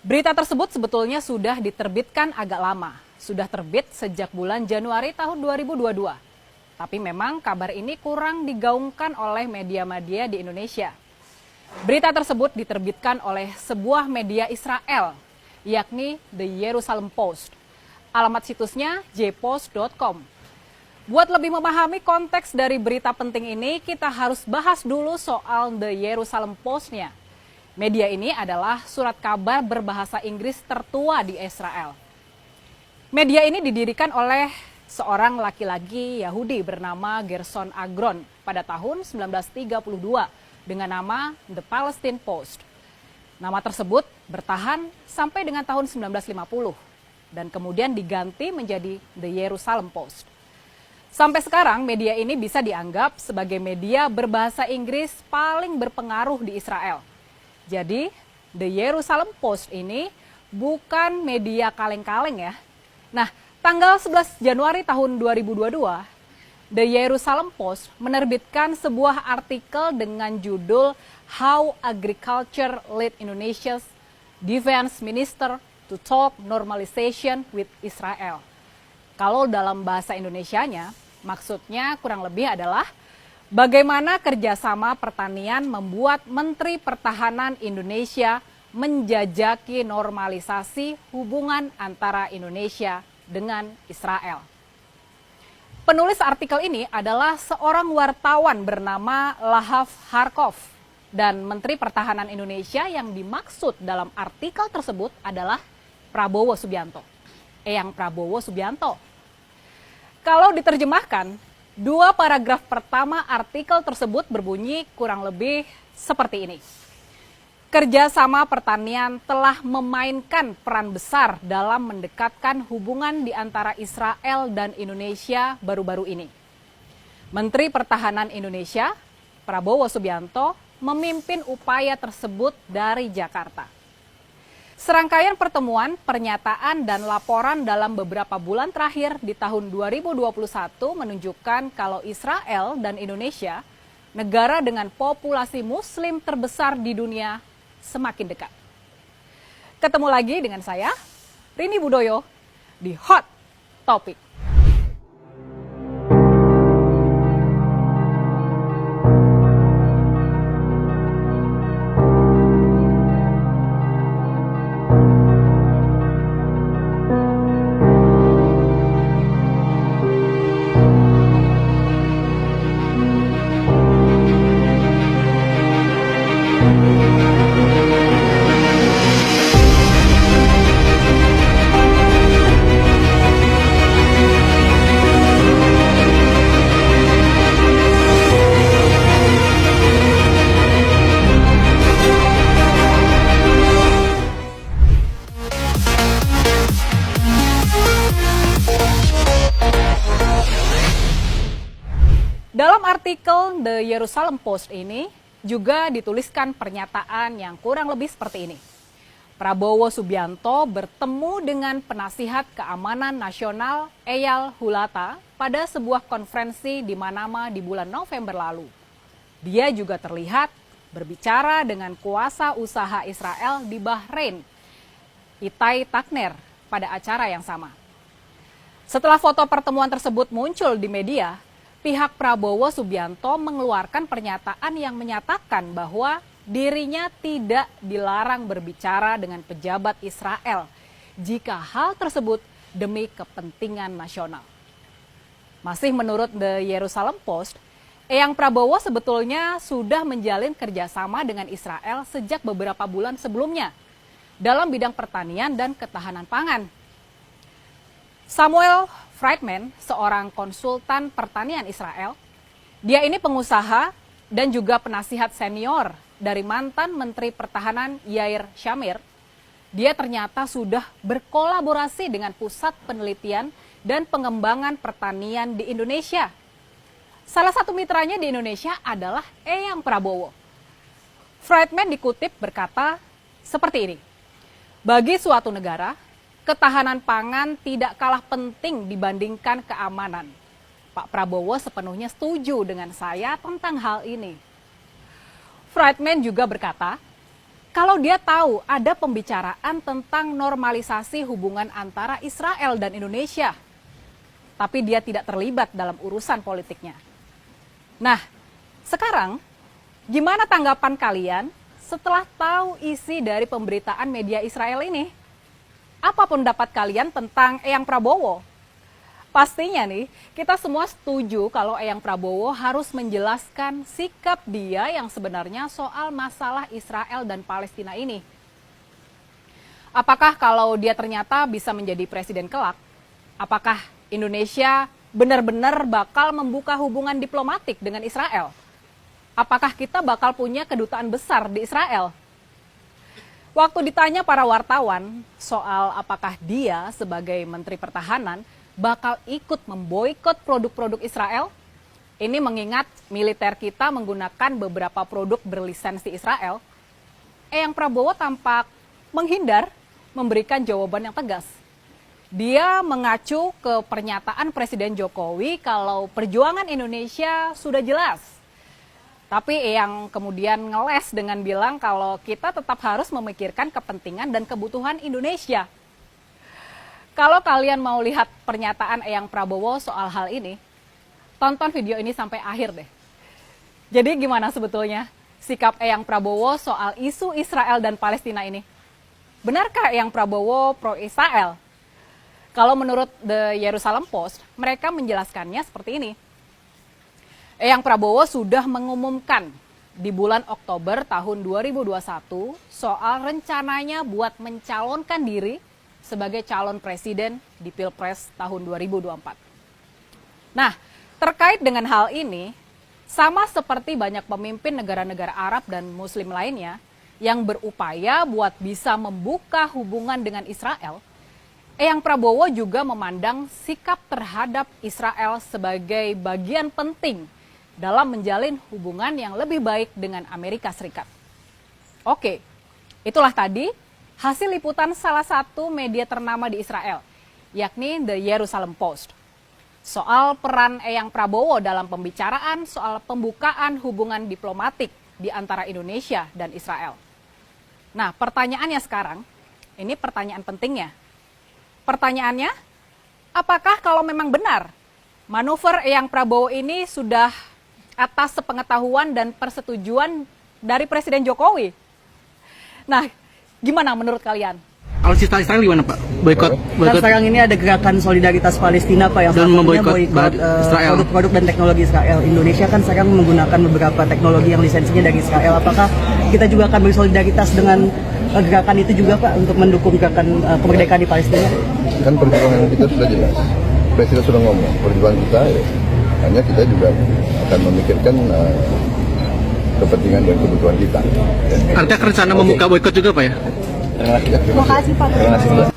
Berita tersebut sebetulnya sudah diterbitkan agak lama, sudah terbit sejak bulan Januari tahun 2022. Tapi memang kabar ini kurang digaungkan oleh media-media di Indonesia. Berita tersebut diterbitkan oleh sebuah media Israel, yakni The Jerusalem Post. Alamat situsnya jpost.com. Buat lebih memahami konteks dari berita penting ini, kita harus bahas dulu soal The Jerusalem Post-nya. Media ini adalah surat kabar berbahasa Inggris tertua di Israel. Media ini didirikan oleh seorang laki-laki Yahudi bernama Gerson Agron pada tahun 1932 dengan nama The Palestine Post. Nama tersebut bertahan sampai dengan tahun 1950 dan kemudian diganti menjadi The Jerusalem Post. Sampai sekarang media ini bisa dianggap sebagai media berbahasa Inggris paling berpengaruh di Israel. Jadi, The Jerusalem Post ini bukan media kaleng-kaleng ya. Nah, tanggal 11 Januari tahun 2022, The Jerusalem Post menerbitkan sebuah artikel dengan judul How Agriculture Led Indonesia's Defense Minister to Talk Normalization with Israel. Kalau dalam bahasa Indonesianya, maksudnya kurang lebih adalah bagaimana kerjasama pertanian membuat Menteri Pertahanan Indonesia menjajaki normalisasi hubungan antara Indonesia dengan Israel. Penulis artikel ini adalah seorang wartawan bernama Lahav Harkov dan Menteri Pertahanan Indonesia yang dimaksud dalam artikel tersebut adalah Prabowo Subianto. Eyang Prabowo Subianto. Kalau diterjemahkan, dua paragraf pertama artikel tersebut berbunyi kurang lebih seperti ini. Kerjasama pertanian telah memainkan peran besar dalam mendekatkan hubungan di antara Israel dan Indonesia baru-baru ini. Menteri Pertahanan Indonesia, Prabowo Subianto, memimpin upaya tersebut dari Jakarta. Serangkaian pertemuan, pernyataan, dan laporan dalam beberapa bulan terakhir di tahun 2021 menunjukkan kalau Israel dan Indonesia, negara dengan populasi muslim terbesar di dunia, semakin dekat. Ketemu lagi dengan saya, Rini Budoyo, di Hot Topic. Dalam artikel The Jerusalem Post ini juga dituliskan pernyataan yang kurang lebih seperti ini. Prabowo Subianto bertemu dengan penasihat keamanan nasional Eyal Hulata pada sebuah konferensi di Manama di bulan November lalu. Dia juga terlihat berbicara dengan kuasa usaha Israel di Bahrain, Itai Takner, pada acara yang sama. Setelah foto pertemuan tersebut muncul di media, pihak Prabowo Subianto mengeluarkan pernyataan yang menyatakan bahwa dirinya tidak dilarang berbicara dengan pejabat Israel jika hal tersebut demi kepentingan nasional. Masih menurut The Jerusalem Post, Eyang Prabowo sebetulnya sudah menjalin kerjasama dengan Israel sejak beberapa bulan sebelumnya dalam bidang pertanian dan ketahanan pangan. Samuel Friedman, seorang konsultan pertanian Israel, dia ini pengusaha dan juga penasihat senior dari mantan Menteri Pertahanan Yair Shamir. Dia ternyata sudah berkolaborasi dengan Pusat Penelitian dan Pengembangan Pertanian di Indonesia. Salah satu mitranya di Indonesia adalah Eyang Prabowo. Friedman dikutip berkata seperti ini, bagi suatu negara, ketahanan pangan tidak kalah penting dibandingkan keamanan. Pak Prabowo sepenuhnya setuju dengan saya tentang hal ini. Friedman juga berkata, kalau dia tahu ada pembicaraan tentang normalisasi hubungan antara Israel dan Indonesia, tapi dia tidak terlibat dalam urusan politiknya. Nah, sekarang gimana tanggapan kalian setelah tahu isi dari pemberitaan media Israel ini? Apa pendapat kalian tentang Eyang Prabowo? Pastinya nih, kita semua setuju kalau Eyang Prabowo harus menjelaskan sikap dia yang sebenarnya soal masalah Israel dan Palestina ini. Apakah kalau dia ternyata bisa menjadi presiden kelak, apakah Indonesia benar-benar bakal membuka hubungan diplomatik dengan Israel? Apakah kita bakal punya kedutaan besar di Israel? Waktu ditanya para wartawan soal apakah dia sebagai Menteri Pertahanan bakal ikut memboikot produk-produk Israel, ini mengingat militer kita menggunakan beberapa produk berlisensi Israel, Eyang Prabowo tampak menghindar memberikan jawaban yang tegas. Dia mengacu ke pernyataan Presiden Jokowi kalau perjuangan Indonesia sudah jelas. Tapi Eyang kemudian ngeles dengan bilang kalau kita tetap harus memikirkan kepentingan dan kebutuhan Indonesia. Kalau kalian mau lihat pernyataan Eyang Prabowo soal hal ini, tonton video ini sampai akhir deh. Jadi gimana sebetulnya sikap Eyang Prabowo soal isu Israel dan Palestina ini? Benarkah Eyang Prabowo pro-Israel? Kalau menurut The Jerusalem Post, mereka menjelaskannya seperti ini. Eyang Prabowo sudah mengumumkan di bulan Oktober tahun 2021 soal rencananya buat mencalonkan diri sebagai calon presiden di Pilpres tahun 2024. Nah, terkait dengan hal ini, sama seperti banyak pemimpin negara-negara Arab dan Muslim lainnya yang berupaya buat bisa membuka hubungan dengan Israel, Eyang Prabowo juga memandang sikap terhadap Israel sebagai bagian penting dalam menjalin hubungan yang lebih baik dengan Amerika Serikat. Oke, itulah tadi hasil liputan salah satu media ternama di Israel, yakni The Jerusalem Post, soal peran Eyang Prabowo dalam pembicaraan soal pembukaan hubungan diplomatik di antara Indonesia dan Israel. Nah, pertanyaannya sekarang, ini pertanyaan pentingnya. Pertanyaannya, apakah kalau memang benar manuver Eyang Prabowo ini sudah atas sepengetahuan dan persetujuan dari Presiden Jokowi? Nah, gimana menurut kalian? Alutsista Israel gimana Pak? Boykot. Kan sekarang ini ada gerakan solidaritas Palestina Pak yang dan memboikot Israel. Produk-produk dan teknologi Israel. Indonesia kan sekarang menggunakan beberapa teknologi yang lisensinya dari Israel. Apakah kita juga akan bersolidaritas dengan gerakan itu juga Pak untuk mendukung gerakan kemerdekaan di Palestina? Kan perjuangan kita sudah jelas. Presiden sudah ngomong, perjuangan kita hanya kita juga akan memikirkan kepentingan dan kebutuhan kita. Artinya rencana membuka boykot juga Pak ya? Terima kasih Pak. Terima kasih.